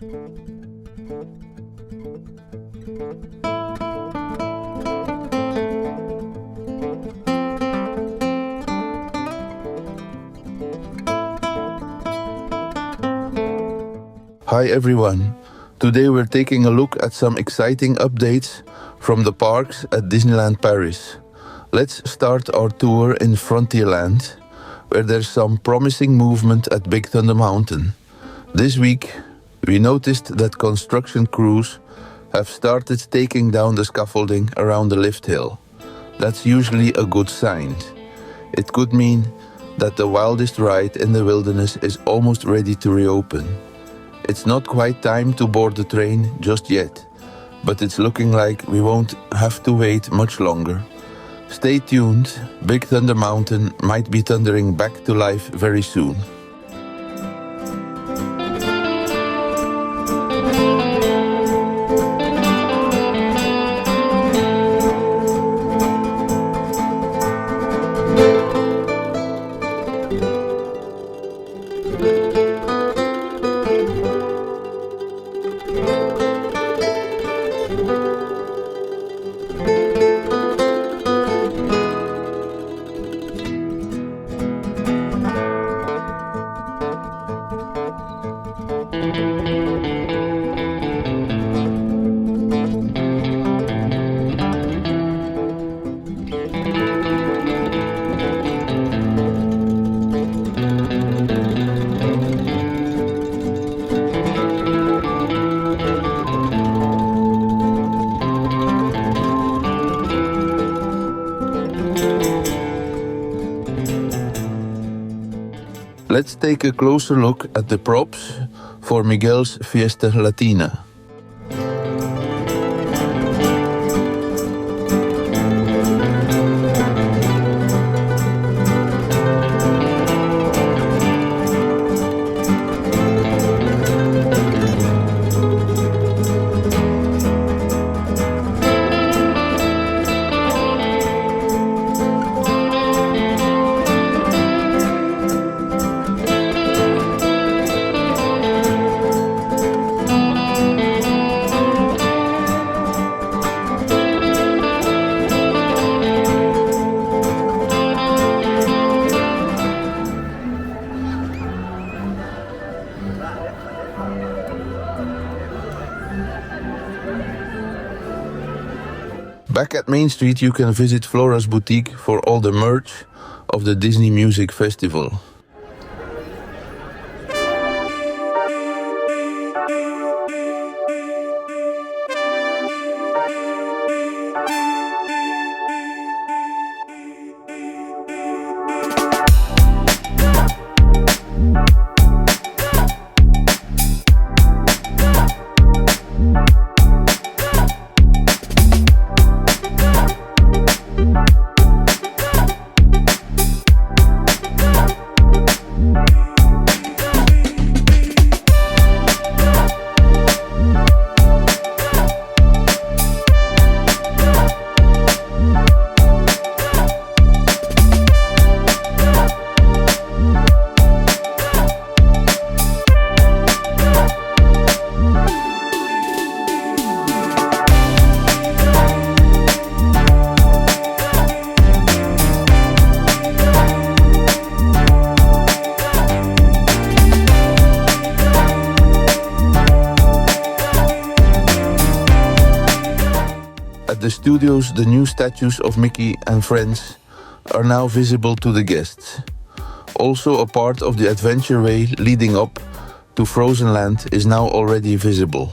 Hi everyone, today we're taking a look at some exciting updates from the parks at Disneyland Paris. Let's start our tour in Frontierland, where there's some promising movement at Big Thunder Mountain. This week, we noticed that construction crews have started taking down the scaffolding around the lift hill. That's usually a good sign. It could mean that the wildest ride in the wilderness is almost ready to reopen. It's not quite time to board the train just yet, but it's looking like we won't have to wait much longer. Stay tuned, Big Thunder Mountain might be thundering back to life very soon. Let's take a closer look at the props for Miguel's Fiesta Latina. Back at Main Street, you can visit Flora's boutique for all the merch of the Disney Music Festival. At the studios, the new statues of Mickey and friends are now visible to the guests. Also, a part of the adventure way leading up to Frozen Land is now already visible.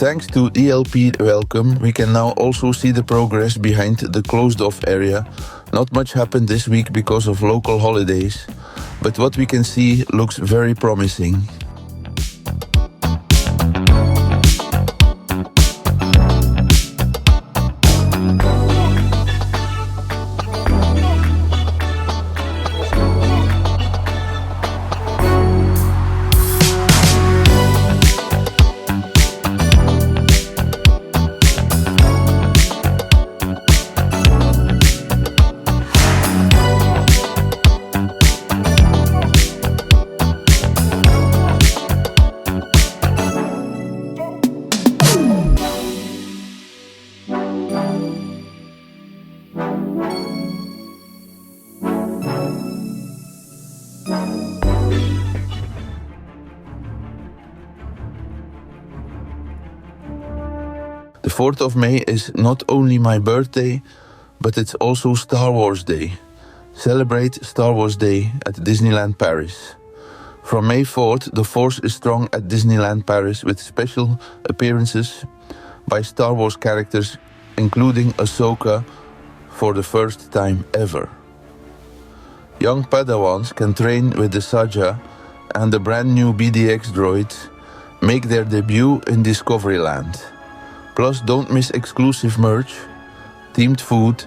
Thanks to DLPWelcome, we can now also see the progress behind the closed-off area. Not much happened this week because of local holidays, but what we can see looks very promising. The 4th of May is not only my birthday, but it's also Star Wars Day. Celebrate Star Wars Day at Disneyland Paris. From May 4th, the Force is strong at Disneyland Paris with special appearances by Star Wars characters, including Ahsoka for the first time ever. Young Padawans can train with the Saja, and the brand new BDX droids make their debut in Discoveryland. Plus, don't miss exclusive merch, themed food,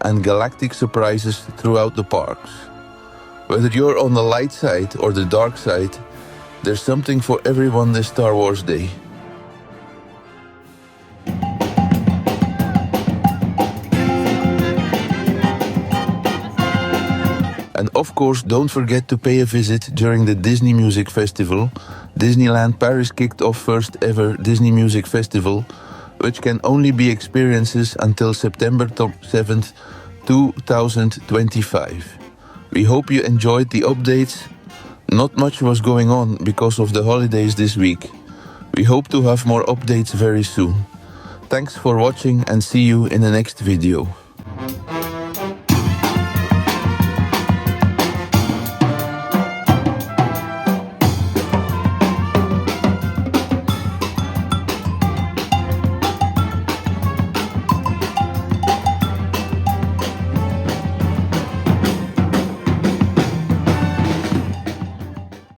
and galactic surprises throughout the parks. Whether you're on the light side or the dark side, there's something for everyone this Star Wars Day. And of course, don't forget to pay a visit during the Disney Music Festival. Disneyland Paris kicked off first ever Disney Music Festival, which can only be experiences until September 7th, 2025. We hope you enjoyed the updates. Not much was going on because of the holidays this week. We hope to have more updates very soon. Thanks for watching and see you in the next video.